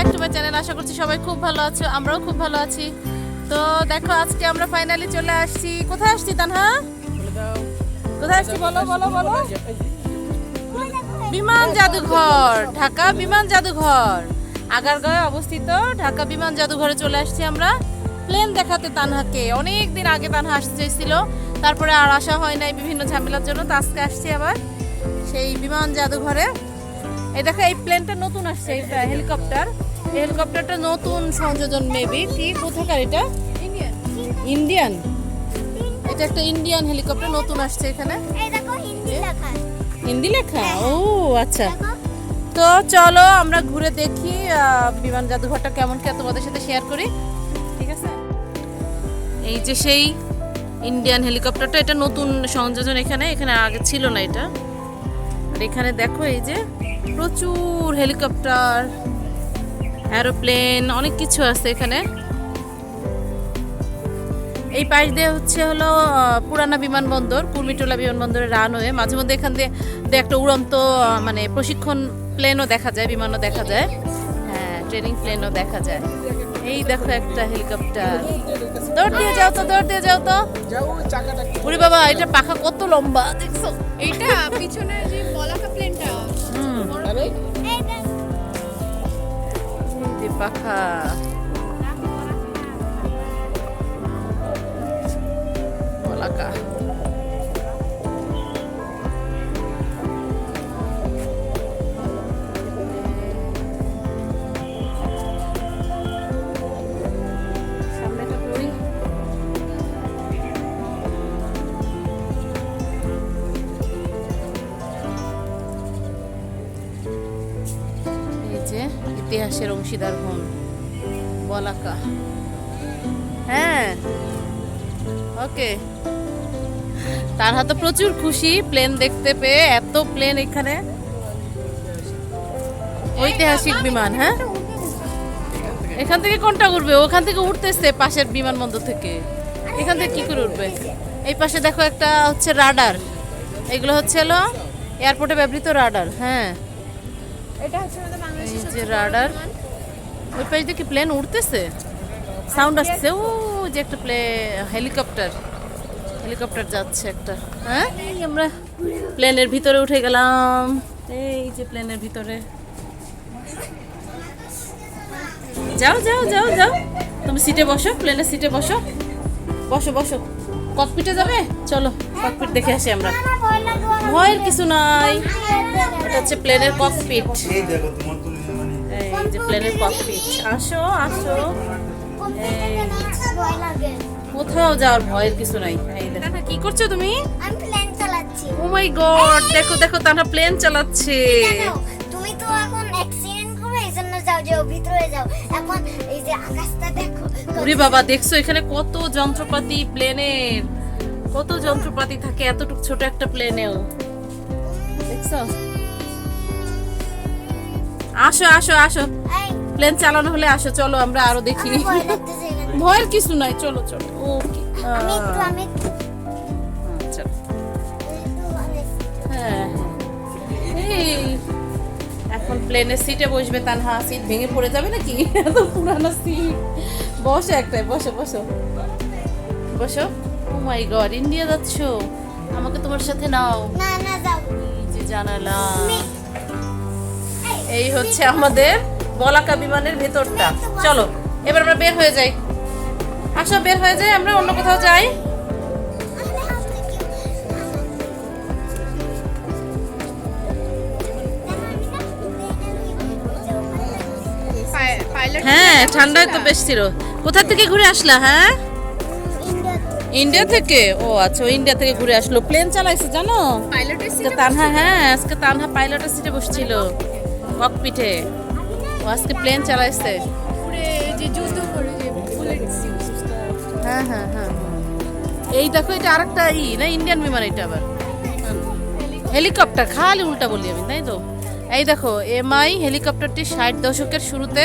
Back to my channel. আশা করছি সবাই খুব ভালো আছো, আমরাও খুব ভালো আছি। তো দেখো আজকে আমরা ফাইনালি চলে আসছি। কোথায় আসছি তানহা? কোথায় আসছি বলো বলো বলো। বিমান জাদুঘর, ঢাকা বিমান জাদুঘর আগারগাঁওয়ে অবস্থিত। ঢাকা বিমান জাদুঘরে চলে আসছি আমরা প্লেন দেখাতে তানহাকে। অনেক দিন আগে তানহা আসতে চেয়েছিল, তারপরে আর আসা হয় নাই বিভিন্ন ঝামেলার জন্য। তো আজকে আসছি আবার সেই বিমান জাদুঘরে। এই দেখো এই প্লেনটা নতুন আসছে, এটা হেলিকপ্টার। এই হেলিকপ্টারটা নতুন সংযোজন মেবি। কি কোথাকার এটা? ইন্ডিয়ান। এটা একটা ইন্ডিয়ান হেলিকপ্টার নতুন আসছে এখানে। এই দেখো হিন্দি লেখা। হিন্দি লেখা? ও আচ্ছা। তো চলো আমরা ঘুরে দেখি বিমান জাদুঘরটা কেমন, কে তোমাদের সাথে শেয়ার করি, ঠিক আছে? এই যে সেই ইন্ডিয়ান হেলিকপ্টারটা, এটা নতুন সংযোজন এখানে, এখানে আগে ছিল না এটা। আর এখানে দেখো এই যে প্রচুর হেলিকপ্টার, এরোপ্লেন, অনেক কিছু আছে এখানে। এই পাশ দিয়ে হলো পুরানা বিমানবন্দর, কুর্মিটোলা বিমানবন্দরের রানওয়ে। মাঝে মধ্যে এখান দিয়ে একটা উড়ন্ত মানে প্রশিক্ষণ প্লেনও দেখা যায়, বিমানও দেখা যায়, হ্যাঁ ট্রেনিং প্লেনও দেখা যায়। এই দেখো একটা হেলিকপ্টার, দৌড় দিয়ে যাও তো, দৌড় দিয়ে যাও তো। ওরে বাবা, এটা পাখা কত লম্বা দেখছো? এইটা পিছনে যে বলাকা প্লেনটা। এই পাখা বলাকা। সামনেটা করি। এই যে ইতিহাসের অংশীদার হন বলাকা। হ্যাঁ ওকে। তার হাতে প্রচুর খুশি প্লেন দেখতে পেয়ে, এত প্লেন এখানে। ঐতিহাসিক বিমান। হ্যাঁ এখান থেকে কোনটা উঠবে? ওখান থেকে উঠতেছে পাশের বিমানবন্দর থেকে। এখান থেকে কি করে উঠবে? এই পাশে দেখো একটা হচ্ছে রাডার। এগুলো হচ্ছে এয়ারপোর্টে ব্যবহৃত রাডার। হ্যাঁ এটা হচ্ছে আমাদের বাংলাদেশের এই যে রাডার। ওই পাশ দিয়ে কি প্লেন উঠতেছে? সাউন্ড আসছে। ও যে একটা হেলিকপ্টার, হেলিকপ্টার যাচ্ছে একটা। হ্যাঁ আমরা প্লেনের ভিতরে উঠে গেলাম। এই যে প্লেনের ভিতরে। যাও যাও যাও যাও, তুমি সিটে বসো, প্লেনের সিটে বসো, বসো বসো। ককপিটে যাবে? চলো ককপিট দেখে আসি আমরা। ভয়ের কিছু নাই, এটা হচ্ছে প্লেনের ককপিট। এই যে প্লেনের ককপিট। আসো আসো, কোথাও যাওয়ার ভয়ের কিছু নাই। এই দেখো কি করছো তুমি? আমি প্লেন চালাচ্ছি। ও মাই গড, দেখো দেখো তারা প্লেন চালাচ্ছে। তুমি তো এখন অ্যাক্সিডেন্ট করে এইজন্য যাও, যে ভিতরে যাও। এখন এই যে আকাশটা দেখো। ওরে বাবা, দেখছো এখানে কত যন্ত্রপাতি প্লেনের, কত যন্ত্রপাতি থাকে এতটুকু ছোট একটা প্লেনেও, দেখছো? আসো আসো আসো, প্লেন চালানো হলে আসো, চলো আমরা আরো দেখি। ভয়ের কিছু নাই, চলো চলো। ওকে হ্যাঁ, এই এখন প্লেনের সিটে বসবে তানহা। সিট ভেঙে পড়ে যাবে নাকি? এত পুরানো সিট। বসো একটাই, বসো বসো বসো। ও মাই গড, ইন্ডিয়া যাচ্ছ? আমাকে তোমার সাথে নাও। না না যাও। এই যে জানালা। এই হচ্ছে আমাদের বলাকা বিমানের ভেতরটা। চলো এবার আমরা বের হয়ে যাই। আসো বের হয়ে যাই, আমরা অন্য কোথাও যাই। হ্যাঁ ঠান্ডায় তো বেশ ছিল। কোথা থেকে ঘুরে আসলা? হ্যাঁ ইন্ডিয়া থেকে। ও আচ্ছা, ইন্ডিয়া থেকে ঘুরে আসলো। প্লেন চালাইছে জানো তানহা? হ্যাঁ আজকে তানহা পাইলটের সিটে বসছিল, ককপিটে। ও আজকে প্লেন চালাইছে। হ্যাঁ হ্যাঁ হ্যাঁ, এই দেখো এটা আরেকটা না ইন্ডিয়ান বিমান। এটা আবার হেলিকপ্টার, খালি উল্টা বলি আমি, তাই তো? এই দেখো এমআই হেলিকপ্টারটি 60 দশকের শুরুতে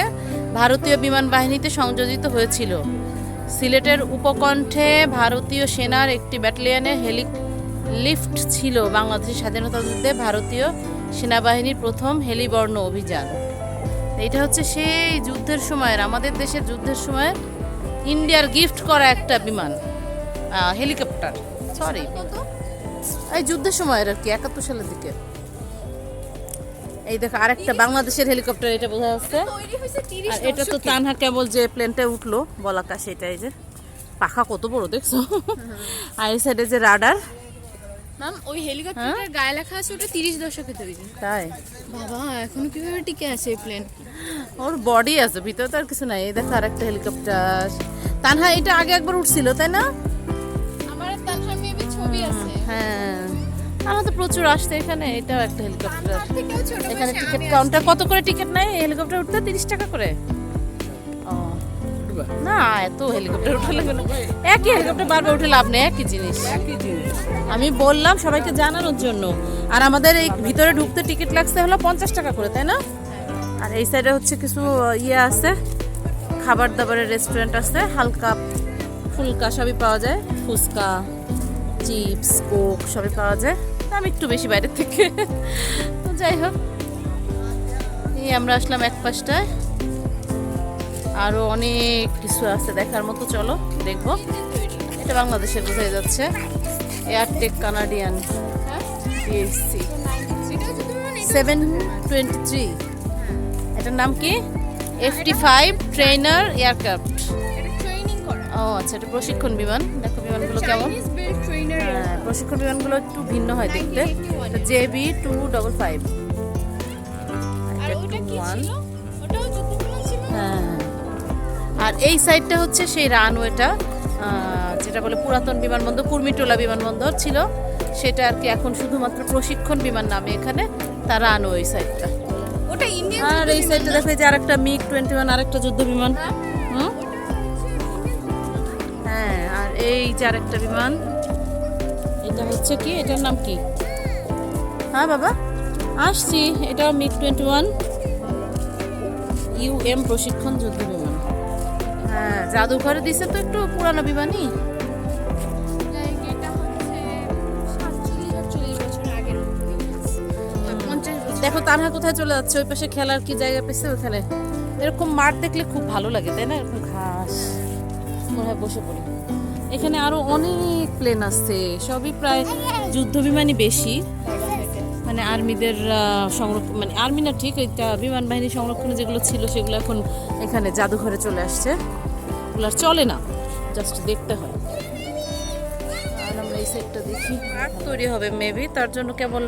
ভারতীয় বিমান বাহিনীতে সংযোজিত হয়েছিল। সিলেটের উপকণ্ঠে ভারতীয় সেনার একটি ব্যাটালিয়নের লিফট ছিল বাংলাদেশের স্বাধীনতা যুদ্ধে ভারতীয় সেনাবাহিনীর প্রথম হেলিবর্ণ অভিযান। এটা হচ্ছে সেই যুদ্ধের সময়ের, আমাদের দেশের যুদ্ধের সময় ইন্ডিয়ার গিফট করা একটা বিমান, হেলিকপ্টার, সরি এই যুদ্ধের সময়ের আর কি 71 সালের দিকে। এই দেখো আরেকটা বাংলাদেশের হেলিকপ্টার, এটা বোঝা যাচ্ছে। আর এটা তো তানহা কেবল যে প্লেনটা উঠলো বলাকাশ, এটা এই যে পাখা কত বড় দেখছো। আর এই সাইডে যে রাডার, ম্যাম ওই হেলিকপ্টারের গায়ে লেখা আছে ওটা 30 দশকে তৈরি। তাই বাবা এখনো কিভাবে টিকে আছে এই প্লেন? ওর বডি আছে, ভিতরে তো আর কিছু নাই। এই দেখো আরেকটা হেলিকপ্টার। তানহা এটা আগে একবার উঠছিল তাই না? আমার তানহার মেবি ছবি আছে। হ্যাঁ, আমরা তো প্রচুর আসতে এখানে। এটাও একটা হেলিকপ্টার। তার থেকেও ছোট এখানে বয়সে টিকিট আমি কাউন্টার কত করে টিকিট নেয় এই হেলিকপ্টার উঠতে? 30 টাকা করে। ও না, এত হেলিকপ্টার উঠে লাগবে না। একই হেলিকপ্টার বারবার উঠে লাভ নেই, একই জিনিস। আমি বললাম সবাইকে জানানোর জন্য। আর আমাদের এই ভিতরে ঢুকতে টিকিট লাগছে হলো 50 টাকা করে, তাই না? আর এই সাইডে হচ্ছে কিছু ইয়ে আছে, খাবার দাবারের রেস্টুরেন্ট আছে, হালকা ফুলকা সবই পাওয়া যায়, ফুচকা, চিপস, কোক সবই পাওয়া যায়। দাম একটু বেশি বাইরের থেকে। তো যাই হোক, এই আমরা আসলাম এক পাশটায়, আরো অনেক কিছু আছে দেখার মতো, চলো দেখবো। এটা বাংলাদেশের বোঝাই যাচ্ছে, এয়ারটেক কানাডিয়ান পিএসসি 723। এটার নাম কি? FT5 trainer aircraft. এটা ট্রেনিং করা। ও আচ্ছা, এটা প্রশিক্ষণ বিমান। দেখো বিমানগুলো কেমন। Chinese build trainer. হ্যাঁ, প্রশিক্ষণ বিমানগুলো একটু ভিন্ন হয় দেখতে। JB255। আর ওটা কি ছিল? ওটাও যুদ্ধ বিমান ছিল। হ্যাঁ, আর এই সাইডটা হচ্ছে সেই রানওয়েটা, যেটা বলে পুরাতন বিমানবন্দর, কুর্মিটোলা বিমানবন্দর ছিল সেটা আর কি। এখন শুধুমাত্র প্রশিক্ষণ বিমান নামে এখানে তার রানওয়ে সাইডটা। ওটা ইন্ডিয়ান। আর এই সাইডটা দেখো যে আরেকটা MiG-21, আরেকটা যুদ্ধ বিমান। হুম, হ্যাঁ, আর এই যে আরেকটা বিমান, এটা হচ্ছে কি, এটার নাম কি? হ্যাঁ বাবা আসছি, এটাও MiG-21 UM প্রশিক্ষণ যুদ্ধ বিমান। হ্যাঁ, জাদুঘরে দিছে তো একটু পুরানো বিমানই। এটা হচ্ছে 47-48 বছর আগের। 50 বছর। দেখো তানহা কোথায় চলে যাচ্ছে, ওই পাশে খেলার কি জায়গা পেয়েছে ওখানে। এরকম মাঠ দেখলে খুব ভালো লাগে তাই না? এরকম ঘাস, মনে হয় বসে পড়ি। এখানে আরো অনেক প্লেন আছে, সবই প্রায় যুদ্ধ বিমানই বেশি, মানে আর্মিদের সংরক্ষণ, মানে আর্মি না ঠিক, এটা বিমান বাহিনী সংরক্ষণে যেগুলো ছিল সেগুলো এখন এখানে জাদুঘরে চলে আসছে। ওগুলো আর চলে না, জাস্ট দেখতে হয়। আর আমরা এই সাইডটা দেখি, আর্ট তৈরি হবে মেবি, তার জন্য কেবল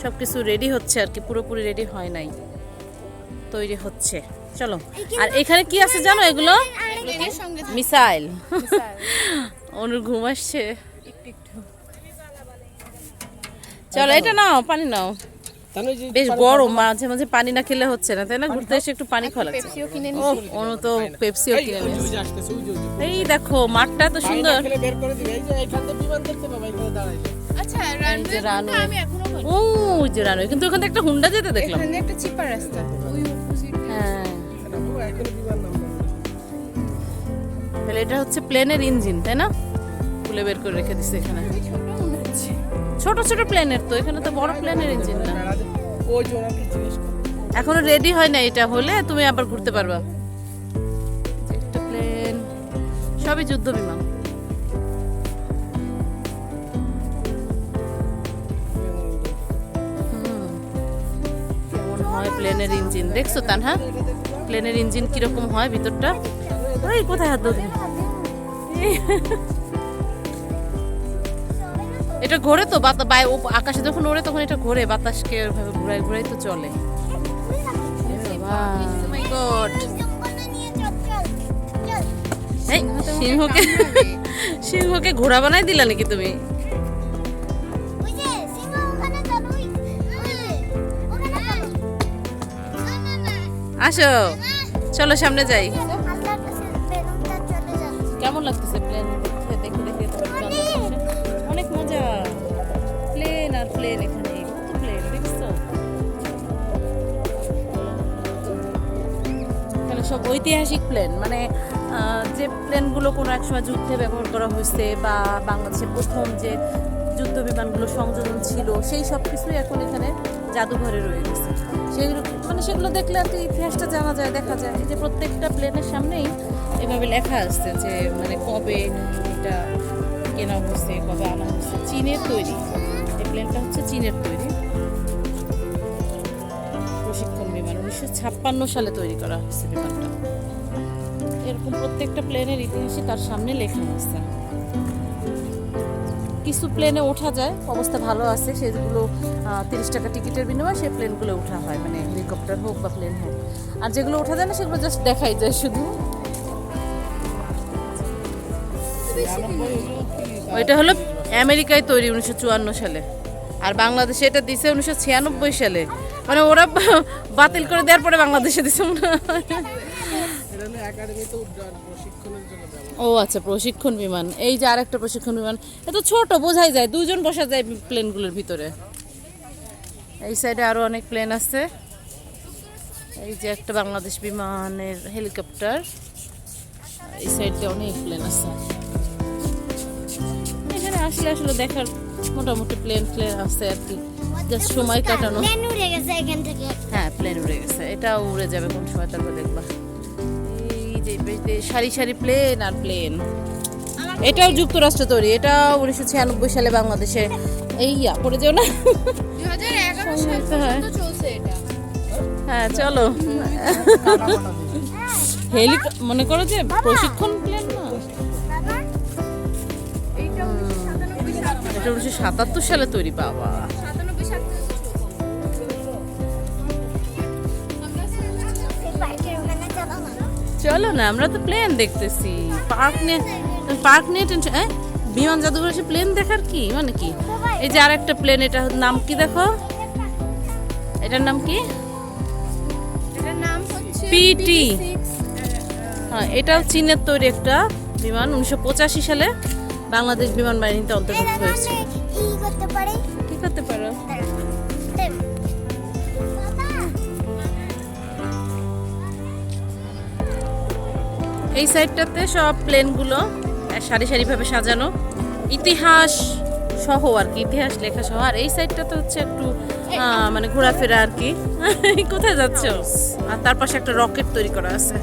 সব কিছু রেডি হচ্ছে আর কি, পুরোপুরি রেডি হয় নাই, তৈরি হচ্ছে। চলো, আর এখানে কি আছে জানো? এগুলো এর সঙ্গে মিসাইল। অনুর ঘুম আসছে। চলো এটা নাও, পানি নাও। বেশ গরম, মাঝে মাঝে পানি না খেলে হচ্ছে না তাই না? ঘুরতে এসে একটু পানি খাওয়া লাগছে। পেপসিও কিনে ও, অনু তো পেপসিও কিনে নিয়েছে। এই দেখো মাঠটা তো সুন্দর। আচ্ছা এই যে রানওয়ে, আমি এখনো বলি। ও ওই যে রানওয়ে, কিন্তু ওখানে একটা হুন্ডা যেতে দেখলাম। এখানে একটা চিপার রাস্তা ওই অপোজিট। হ্যাঁ, তাহলে এটা হচ্ছে প্লেনের ইঞ্জিন তাই না? খুলে বের করে রেখে দিচ্ছে এখানে। ছোট মনে হচ্ছে। ছোট ছোট প্লেনের তো, এখানে তো বড় প্লেনের ইঞ্জিন না। এখনো রেডি হয় না, এটা হলে তুমি আবার ঘুরতে পারবা। একটা প্লেন, সবই যুদ্ধ বিমান। কেমন হয় প্লেনের ইঞ্জিন দেখছো তানহা? প্লেনের ইঞ্জিন কিরকম হয় ভিতরটা? ওই কোথায় হাত ধরে, এটা ঘোরে তো আকাশে যখন ওড়ে তখন এটা ঘোরে, বাতাসকে ওইভাবে ঘুরাই ঘুরাই তো চলে। সিংহকে সিংহকে ঘোড়া বানাই দিলা নাকি তুমি? আসো, চলো সামনে যাই। কেমন লাগতেছে প্লেন দেখে দেখে? অনেক মজা, প্লেন আর প্লেন, এখানে কত প্লেন দেখছো? এখানে সব ঐতিহাসিক প্লেন, মানে যে প্লেনগুলো কোনো এক সময় যুদ্ধে ব্যবহার করা হয়েছে বা বাংলাদেশের প্রথম যে যুদ্ধ বিমানগুলো সংযোজন ছিল, সেই সব কিছুই এখন এখানে জাদুঘরে রয়ে গেছে। সেগুলো মানে সেগুলো দেখলে আর কি ইতিহাসটা জানা যায়, দেখা যায়। এই যে প্রত্যেকটা প্লেনের সামনেই এভাবে লেখা আসছে যে মানে কবে এটা কেনা হচ্ছে, কবে আনা হচ্ছে। চীনের তৈরি, এই প্লেনটা হচ্ছে চীনের তৈরি। প্রশিক্ষণ বিমান 1956 সালে তৈরি করা হয়েছে বিমানটা। এরকম প্রত্যেকটা প্লেনের ইতিহাসই তার সামনে লেখা আছে। কিছু প্লেনে ওঠা যায়, অবস্থা ভালো আছে, সেগুলো 30 টাকা টিকিটের বিনিময়ে সেই প্লেনগুলো ওঠা হয়, মানে হেলিকপ্টার হোক বা প্লেন হোক। আর যেগুলো ওঠা যায় না সেগুলো জাস্ট দেখাই যায় শুধু। ওইটা হলো আমেরিকায় তৈরি 1954 সালে, আর বাংলাদেশে এটা দিছে 1996 সালে। মানে ওরা বাতিল করে দেওয়ার পরে বাংলাদেশে দিছে মনে হয়। ও আচ্ছা, প্রশিক্ষণ বিমান। এই যে আরেকটা প্রশিক্ষণ বিমান, এত ছোট বোঝাই যায়, দুজন বসা যায় প্লেনগুলোর ভিতরে। এই সাইডে আরো অনেক প্লেন আছে। এই যে একটা বাংলাদেশ বিমানের হেলিকপ্টার, এই সাইডে অনেক প্লেন আছে। এখানে আসলে দেখার মোটামুটি প্লেন আছে আর কি, জাস্ট সময় কাটানো। প্লেন উড়ে গেছে এখান থেকে। হ্যাঁ, প্লেন উড়ে গেছে, এটা উড়ে যাবে কোন সময়, তারপর দেখবা। এই যে সারি সারি প্লেন আর প্লেন। এটাও যুক্তরাষ্ট্র তৈরি, এটা 1996 সালে বাংলাদেশে। এই পড়ে যাও না, 2011 সাল পর্যন্ত চলছে এটা। হ্যাঁ চলো। মনে করো যে প্রশিক্ষণ প্লেন না, এইটা 1997 এটা 1977 সালে তৈরি। বাবা, 97 সাল পার্কের ওখানে যাবো না। চলো না, আমরা তো প্লেন দেখতেছি। পার্ক নিয়ে টেনশন। বিমান জাদুঘর এসে প্লেন দেখার কি মানে কি? এই যে আর একটা প্লেন, এটা নাম কি দেখো, এটার নাম কি? এটার নাম হচ্ছে পিটি। হ্যাঁ, এটাও চীনের তৈরি একটা বিমান, 1985 সালে বাংলাদেশ বিমান বাহিনীতে অন্তর্ভুক্ত হয়েছে। ই করতে পারি। কি করতে পারো? এই সাইডটাতে সব প্লেনগুলো সারি সারিভাবে সাজানো, ইতিহাস সহ আর কি, ইতিহাস লেখা সহ। আর এই সাইডটাতে হচ্ছে একটু মানে ঘোরাফেরা আর কি। কোথায় যাচ্ছ? আর তার পাশে একটা রকেট তৈরি করা আছে।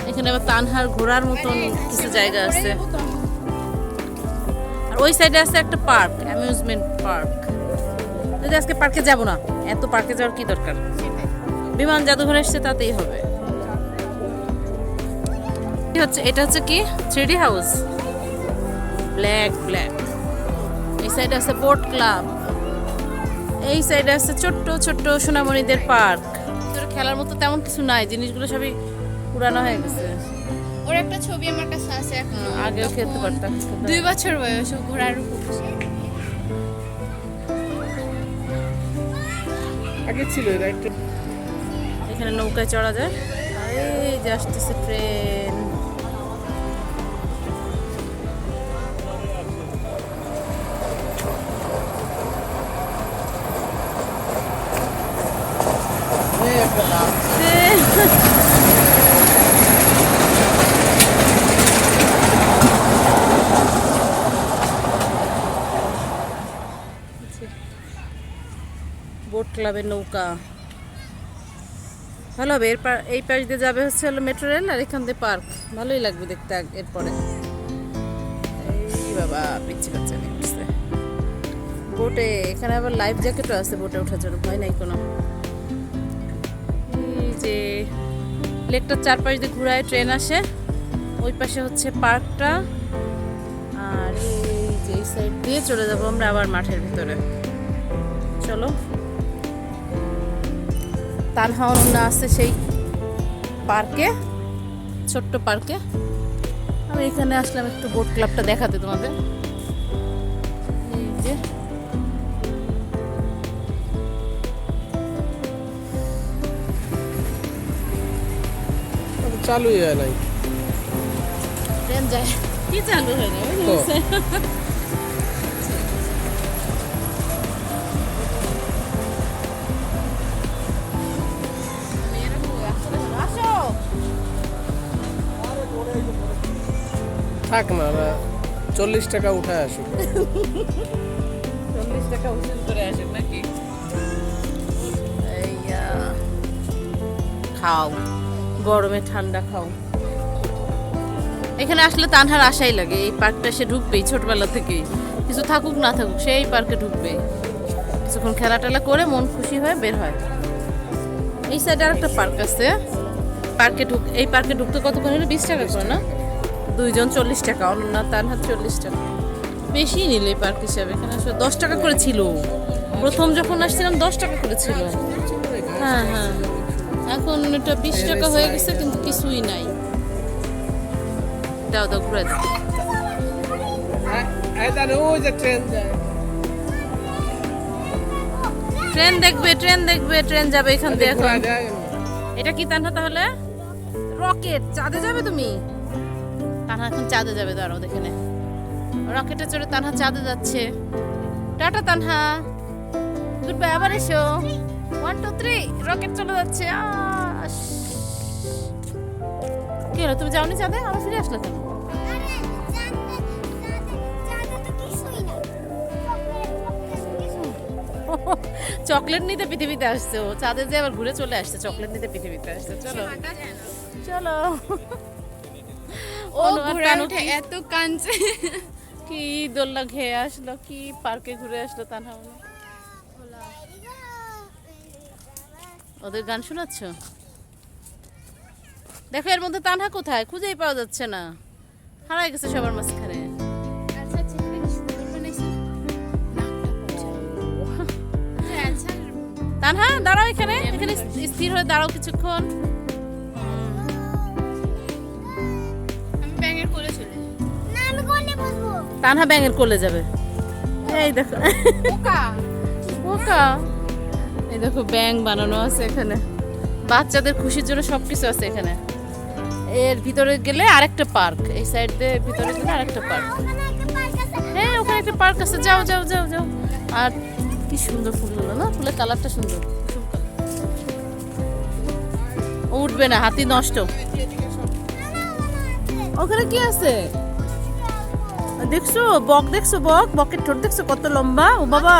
এখানে আবার তানহার ঘোরার মতন কিছু জায়গা আছে। আর ওই সাইডে আছে একটা পার্ক, অ্যামিউজমেন্ট পার্ক। যদি আজকে পার্কে যাব না, এত পার্কে যাওয়ার কি দরকার? বিমান জাদুঘর এসছে, তাতেই হবে। এটা হচ্ছে কি 3D হাউস, ব্ল্যাক। এই সাইডে আছে বোট ক্লাব, এই সাইডে আছে ছোট্ট ছোট্ট সোনামণিদের পার্ক। খেলার মতো তেমন কিছু নাই, জিনিসগুলো সবই পুরানো হয়ে গেছে। ওর একটা ছবি আমার কাছে আছে এখন। আগেও খেলতে পারতাম। 2 বছর বয়স, ও ঘোড়ার উপর বসে। আগে ছিল একটা। এখানে নৌকায় চড়া যায়। এই যে আসতেছে ট্রেন। বোট ক্লাবের নৌকা ভালো হবে। এই পাশ দিয়ে যাবে হচ্ছে হলো মেট্রো রেল, আর এখান দিয়ে পার্ক। ভালোই লাগবে দেখতে। এরপরে এই বাবা পিচ্ছি বাচ্চা নিয়ে উঠছে বোটে। এখানে আবার লাইফ জ্যাকেটও আছে বোটে ওঠার জন্য, ভয় নাই কোনো। এই যে লেকটার চারপাশ দিয়ে ঘুরায় ট্রেন আসে, ওই পাশে হচ্ছে পার্কটা। আর এই যে এই সাইড দিয়ে চলে যাবো আমরা আবার মাঠের ভিতরে। চলো, তানহাওয়া আছে সেই পার্কে, ছোট্ট পার্কে। আমি এখানে আসলাম একটু বোট ক্লাবটা দেখাতে তোমাদের। এই যে চালুই হয় নাই, ট্রেন যায় কি চালু হয়ে যাবে। থাক না, 40 টাকা উঠে আসুক। 40 টাকা উসুল করে আসুক নাকি? খাও, গরমে ঠান্ডা খাও। এখানে আসলে তানহার আশাই লাগে এই পার্কটা সে ঢুকবেই ছোটবেলা থেকেই, কিছু থাকুক না থাকুক সেই পার্কে ঢুকবে, কিছুক্ষণ খেলা টেলা করে মন খুশি হয়ে বের হয়। এই সাইডে আর একটা পার্ক আছে, এই পার্কে ঢুকতে কত করে 20 টাকা করে না, দুইজন 40 টাকা, অনন্যা তানহার 40 টাকা, বেশি নিল এই পার্ক হিসাবে। এখানে আসলে 10 টাকা করে ছিল, প্রথম যখন আসছিলাম 10 টাকা করে ছিল। হ্যাঁ হ্যাঁ, এখন এটা 20 টাকা হয়ে গেছে, কিন্তু কিছুই নাই। দাও দাও ঘুরে দাও। ওই যে ট্রেন যায়, ট্রেন দেখবে, ট্রেন দেখবে, ট্রেন যাবে এখান দিয়ে এখন। ঘোরা যায়। এটা কি তানহা তাহলে রকেট? চাঁদে যাবে তুমি? তানহা এখন চাঁদে যাবে, দাঁড়াও দেখে নে। রকেটে চড়ে তানহা চাঁদে যাচ্ছে। টাটা তানহা, গুড বাই, আবার এসো। 1 2 3 রকেট চলে যাচ্ছে। কি হলো, তুমি যাওনি চাঁদে? আমরা ফিরে আসলে কেন? চকলেট নিতে পৃথিবীতে আসছে ও, চাঁদে যে আবার ঘুরে চলে আসছে, চকলেট নিতে পৃথিবীতে আসছে। চলো চলো। ও ঘুরে উঠে এত কাঁদছে। কি দোলনা খেয়ে আসলো, কি পার্কে ঘুরে আসলো তানহা। ওদের গান শোনাচ্ছ? দেখো এর মধ্যে তানহা কোথায়, খুঁজেই পাওয়া যাচ্ছে না, হারাই গেছে সবার মাঝখানে। আচ্ছা ছেলেটা কি সুন্দর বানাইছে। আচ্ছা তানহা দাঁড়াও এখানে, এখানে স্থির হয়ে দাঁড়াও কিছুক্ষণ। আমি ব্যাঙের কোলে চলে যাই। না আমি কোলে বসবো। তানহা ব্যাঙের কোলে যাবে। এই দেখো বোকা। বোকা, এই দেখো ব্যাঙ বানানো আছে এখানে, বাচ্চাদের খুশির জন্য সবকিছু আছে এখানে। এর ভিতরে গেলে আরেকটা পার্ক, এই সাইড দিয়ে ভিতরে গেলে আরেকটা পার্ক। ওখানে একটা পার্ক আছে। হ্যাঁ ওখানে একটা পার্ক আছে, যাও যাও যাও যাও। আর কি সুন্দর ফুলগুলো না, ফুলের কালারটা সুন্দর, কুসুম কালার। ও উঠবে না, হাতি নষ্ট। ওখানে কি আছে দেখছো? বক দেখছো? বকের ঠোঁট দেখছো কত লম্বা? ও বাবা,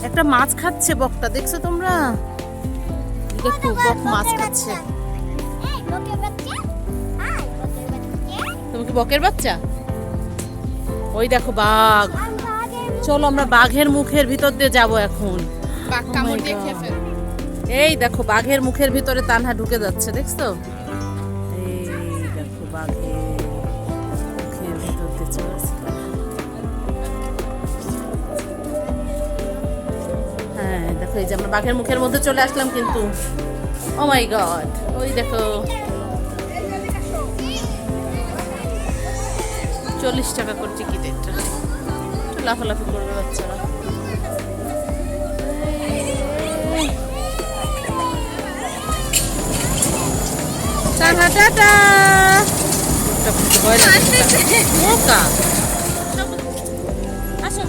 একটা মাছ খাচ্ছে বকটা, দেখছো তোমরা? দেখো বক মাছ খাচ্ছে। এই বকের বাচ্চা। হাই বকের বাচ্চা। তুমি কি বকের বাচ্চা? ওই দেখো বাঘ, চলো আমরা বাঘের মুখের ভিতর দিয়ে যাবো এখন। বাঘ কামড় দিয়ে খেয়ে ফেলে। এই দেখো বাঘের মুখের ভিতরে তানহা ঢুকে যাচ্ছে, দেখছো? এই দেখো বাঘের মুখের ভিতর দিয়ে চলে আসছে। হ্যাঁ দেখো এই যে আমরা বাঘের মুখের মধ্যে চলে আসলাম কিন্তু। ও মাই গড, ওই দেখো 40 টাকা করে টিকিট। এটা একটু লাফালাফি করবে বাচ্চারা। Tata tata. বোকা, আসো।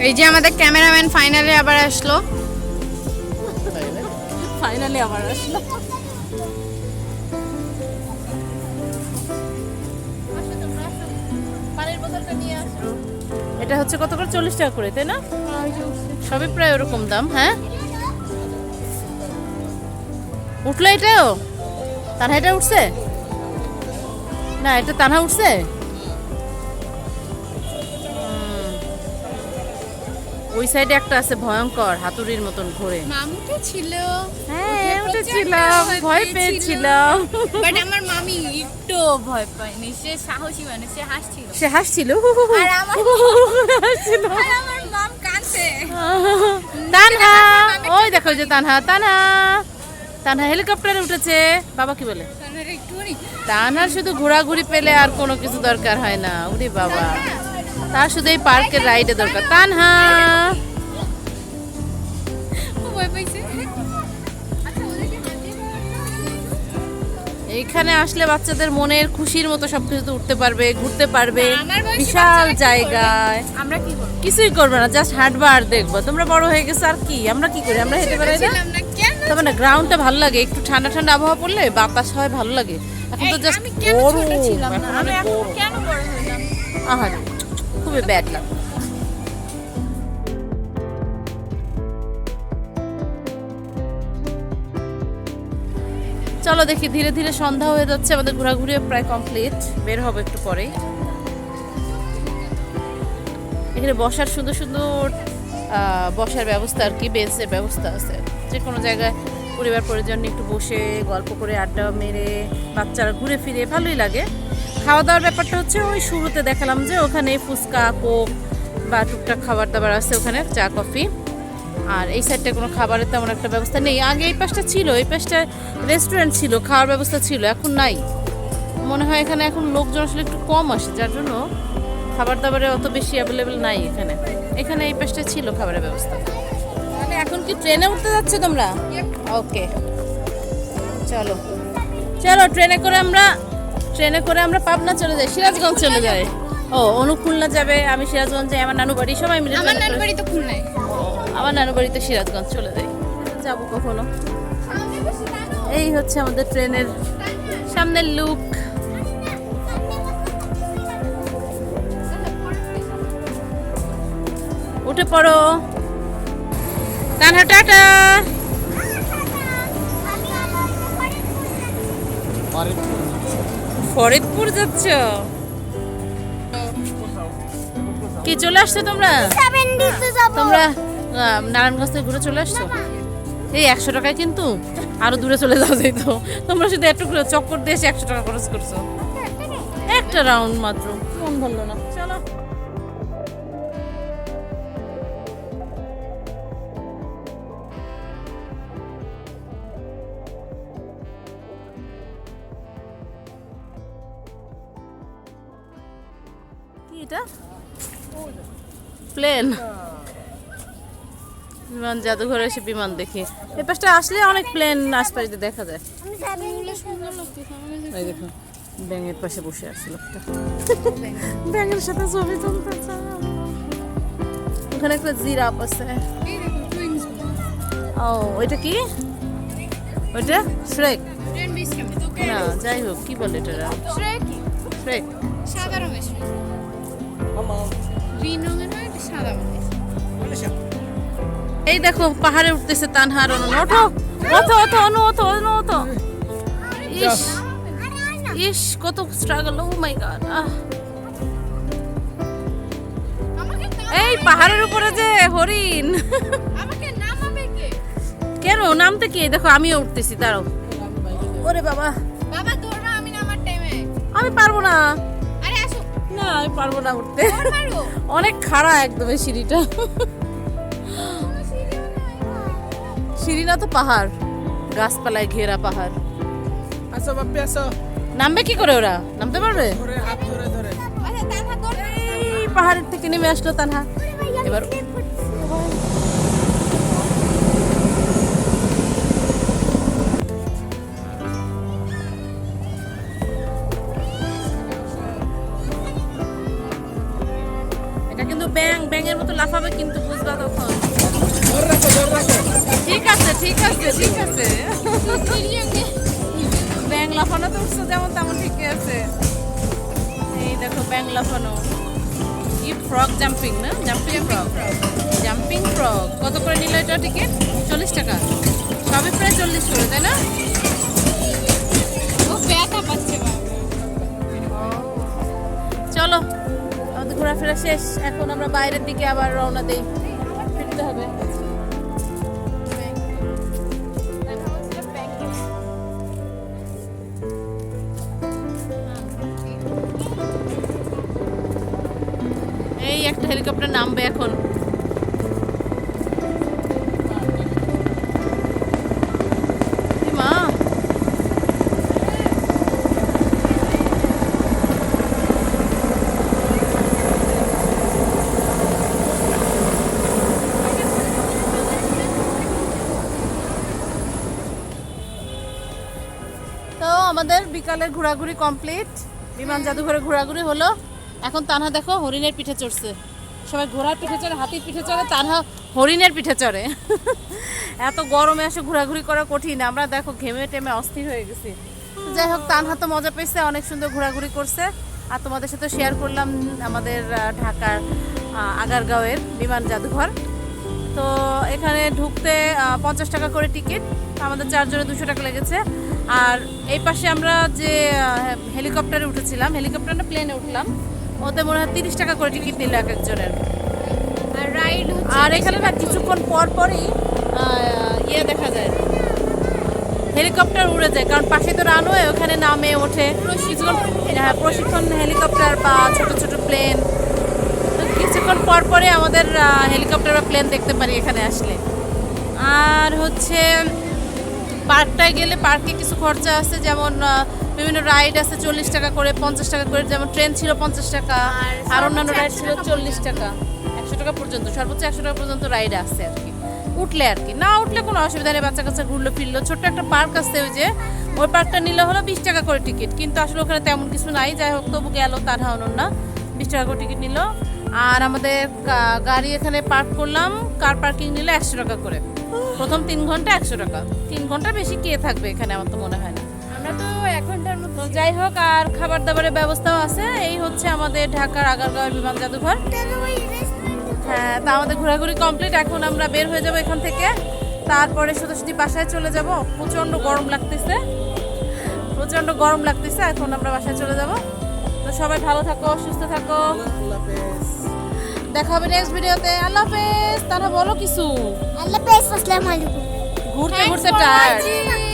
এই যে আমাদের ক্যামেরাম্যান ফাইনালি আবার আসলো। ফাইনালি আবার আসলো। এটা হচ্ছে কত করে? 40 টাকা করে, তাই না? সবই প্রায় ওরকম দাম। হ্যাঁ উঠলো এটাও? তানহা এটা উঠছে না? এটা তানহা উঠছে? ওই সাইডে একটা আছে ভয়ঙ্কর, হাতুড়ির মতন ঘোরে। মামু তো ছিল। হ্যাঁ উঠেছিলাম, ভয় পেয়েছিলাম। বাট আমার মামি একটু ভয় পায়নি, সে সাহসী মানুষ, সে হাসছিল। সে হাসছিল, আর আমার হাসছিল। আর আমার মাম কাঁদছে। তানহা, ওই দেখো যে তানহা, তানহা হেলিকপ্টারে উঠেছে। বাবা কি বলে? তাহলে একটুখানি তানহার শুধু ঘোরাঘুরি পেলে আর কোনো কিছু দরকার হয় না। উরে বাবা, তার শুধু এই পার্কের রাইডে দরকার। তানহা ও ভয় পাইছে। আচ্ছা ওদেরকে হাতে এইখানে আসলে বাচ্চাদের মনের খুশির মতো সবকিছু উঠতে পারবে, ঘুরতে পারবে, আমার বয়সী বিশাল বাচ্চারা কি জায়গায়। আমরা কি করব? কিছুই করবে না, জাস্ট হাঁটবা আর দেখবো। তোমরা বড় হয়ে গেছো আর কি, আমরা কি করি? আমরা হেঁটে বেড়াই না? ছিলাম না কেন? তবে না গ্রাউন্ডটা ভালো লাগে, একটু ঠান্ডা ঠান্ডা আবহাওয়া পড়লে বাতাস হয়, ভালো লাগে। এখন তো জাস্ট আমি কেন ছোট ছিলাম না? আমি এখন গরম। কেন বড় হলাম? আহারে খুবই ব্যাড লাগে। চলো দেখি, ধীরে ধীরে সন্ধ্যা হয়ে যাচ্ছে, আমাদের ঘোরাঘুরি প্রায় কমপ্লিট, বের হবে একটু পরেই। এখানে বসার সুন্দর সুন্দর বসার ব্যবস্থা আর কি, বেঞ্চের ব্যবস্থা আছে। যে কোনো জায়গায় পরিবার পরিজন নিয়ে একটু বসে গল্প করে আড্ডা মেরে বাচ্চারা ঘুরে ফিরে ভালোই লাগে। খাওয়া দাওয়ার ব্যাপারটা হচ্ছে ওই শুরুতে দেখালাম যে ওখানে ফুচকা, কোক বা টুকটাক খাবার দাবার আছে, ওখানে চা কফি। আর এই সাইডটা কোনো খাবারের তেমন একটা ব্যবস্থা নেই। আগে এই পাশটা ছিল, এই পাশটা রেস্টুরেন্ট ছিল, খাওয়ার ব্যবস্থা ছিল, এখন নাই। মনে হয় এখানে এখন লোকজন আসলে একটু কম আসে, যার জন্য খাবার দাবারে অত বেশি অ্যাভেলেবেল নাই এখানে। এখানে এই পাশটা ছিল খাবারের ব্যবস্থা। তাহলে এখন কি ট্রেনে উঠতে যাচ্ছে তোমরা? ওকে, চলো চলো, ট্রেনে করে আমরা পাবনা চলে যাই, সিরাজগঞ্জ চলে যাই। ও, অনু খুলনা যাবে, আমি সিরাজগঞ্জ যাই, আমার নানু বাড়ি, সবাই মিলে। আমার নানু বাড়ি তো খুলনায়। আমার নানু বাড়ি তো সিরাজগঞ্জ, চলে যাই। যাবো কখনো। এই হচ্ছে আমাদের ট্রেনের সামনের লুক। উঠে পড়ো, তানহা টাটা। ফরিদপুর যাচ্ছ? কি চলে আসছো তোমরা? তোমরা নারায়ণগঞ্জ থেকে ঘুরে চলে আসছো? এই 100 টাকায় কিন্তু আরো দূরে চলে যাওয়া যেত। তোমরা শুধু একটু চক্কর দিয়ে 100 টাকা খরচ করছো, একটা রাউন্ড মাত্র। মন ভালো না। চলো, কি এটা? প্লেন। বিমান জাদুঘরে এসে বিমান দেখি। এই পাশটা আসলে অনেক প্লেন আশপাশে দেখা যায়। এই দেখো, ব্যাঙের পাশে বসে আছে লোকটা, ব্যাঙের সাথে ছবি তুলতেছে। ওখানে একটা জিরাফ আছে। ও, ওইটা কি? ওইটা শ্রেক না, যাই হোক, কি বলে এটা? শ্রেক। সাদা রঙের গ্রিন রঙের নয়, এটা সাদা রঙের। এই দেখো, পাহাড়ে উঠতেছে তানহার। অনু ওঠো, ওঠো, ওঠো, অনু ওঠো, অনু ওঠো। ইস ইস, কত স্ট্রাগল! ও মাই গড! এই পাহাড়ের উপরে যে হরিণ। আমাকে নামাবে কে? কেন নামতে কি? দেখো আমিও উঠতেছি, দাঁড়াও। ওরে বাবা, বাবা দৌড়া, আমি নামার টাইমে। আমি পারবো না। আরে আসো। না, আমি পারবো না উঠতে, পারো। অনেক খাড়া একদম এই সিঁড়িটা। সিঁড়ি না তো, পাহাড়, গাছপালায় ঘেরা পাহাড়। আসো বাপ্পি, আসো। নামবে কি করে ওরা? নামতে পারবে? ধরে হাত ধরে ধরে। আচ্ছা, তানহা দৌড়া। এই পাহাড়ের থেকে নেমে আসলো তানহা। এবার এটা কিন্তু ব্যাঙের মতো লাফাবে, কিন্তু বুঝবা তখন। ধরে রাখো, ধরে রাখো। ঠিক আছে, ঠিক আছে, ঠিক আছে। ব্যাঙ লাফানো তো উঠছে যেমন তেমন, ঠিকই আছে। এই দেখো ব্যাঙ লাফানো। কি ফ্রগ জাম্পিং না? Jumping frog. Jumping frog. কত করে নিল এটা টিকিট? 40 টাকা। সবই প্রায় 40 করে, তাই না? ও ব্যথা পাচ্ছে বাবা। চলো, আমাদের ঘোরাফেরা শেষ। এখন আমরা বাইরের দিকে আবার রওনা দেই, ফিরতে হবে। এই একটা হেলিকপ্টার নামবে এখন। মা, তো আমাদের বিকালের ঘোরাঘুরি কমপ্লিট। বিমান জাদুঘরে ঘোরাঘুরি হলো। এখন তানহা দেখো হরিণের পিঠে চড়ছে। সবাই ঘোড়ার পিঠে চড়ে, হাতির পিঠে চড়ে, তানহা হরিণের পিঠে চড়ে। এত গরমে এসে ঘোরাঘুরি করা কঠিন। আমরা দেখো ঘেমে টেমে অস্থির হয়ে গেছি। যাই হোক, তানহা তো মজা পেয়েছে, অনেক সুন্দর ঘোরাঘুরি করছে। আর তোমাদের সাথে শেয়ার করলাম আমাদের ঢাকার আগারগাঁওয়ের বিমান জাদুঘর। তো এখানে ঢুকতে 50 টাকা করে টিকিট, আমাদের 4 জনে 200 টাকা লেগেছে। আর এই পাশে আমরা যে হেলিকপ্টারে উঠেছিলাম, হেলিকপ্টার না প্লেনে উঠলাম, ওতে মনে হয় 30 টাকা করে টিকিট নিল এক একজনের। আর রাইড আর এখানে না কিছুক্ষণ পর পরই ইয়ে দেখা যায়, হেলিকপ্টার উড়ে যায়, কারণ পাশে তো রানওয়ে, ওখানে নামে ওঠে কিছুক্ষণ। হ্যাঁ, প্রশিক্ষণ হেলিকপ্টার বা ছোট ছোট প্লেন, কিছুক্ষণ পর পরে আমাদের হেলিকপ্টার বা প্লেন দেখতে পারি এখানে আসলে। আর হচ্ছে পার্কটায় গেলে পার্কে কিছু খরচা আছে, যেমন বিভিন্ন রাইড আছে 40 টাকা করে, 50 টাকা করে, যেমন ট্রেন ছিল 50 টাকা, আর অন্যান্য রাইড ছিল 40 টাকা, 100 টাকা পর্যন্ত, সর্বোচ্চ 100 টাকা পর্যন্ত রাইড আছে আর কি, উঠলে আর কি। না উঠলে কোনো অসুবিধা নেই, বাচ্চা কাচ্চা ঘুরলো ফিরলো। ছোট্ট একটা পার্ক আছে, ওই যে ওই পার্কটা নিলে হলো 20 টাকা করে টিকিট, কিন্তু আসলে ওখানে তেমন কিছু নাই। যাই হোক, তবু গেল, তার হাওয়ানোর না, 20 টাকা করে টিকিট নিল। আর আমাদের গাড়ি এখানে পার্ক করলাম, কার পার্কিং নিলে 100 টাকা করে, প্রথম 3 ঘন্টা 100 টাকা। 3 ঘন্টা বেশি কে থাকবে এখানে, আমার তো মনে হয় না। আমরা তো 1 ঘন্টার মতো। তো যাই হোক, আর খাবার দাবারের ব্যবস্থাও আছে। এই হচ্ছে আমাদের ঢাকার আগারগাঁওয়ের বিমান জাদুঘর। হ্যাঁ, তা আমাদের ঘোরাঘুরি কমপ্লিট। এখন আমরা বের হয়ে যাব এখান থেকে, তারপরে সোজাসুজি বাসায় চলে যাব। প্রচণ্ড গরম লাগতেছে, প্রচণ্ড গরম লাগতেছে। এখন আমরা বাসায় চলে যাব। তো সবাই ভালো থাকো, সুস্থ থাকো, আল্লাহ হাফেজ। দেখা হবে নেক্সট ভিডিওতে। আল্লাহ হাফেজ। তারা বলো কিছু, আল্লাহ হাফেজ, আসসালামু আলাইকুম। ঘুরতে Thanks ঘুরতে for টায়ার্ড। watching.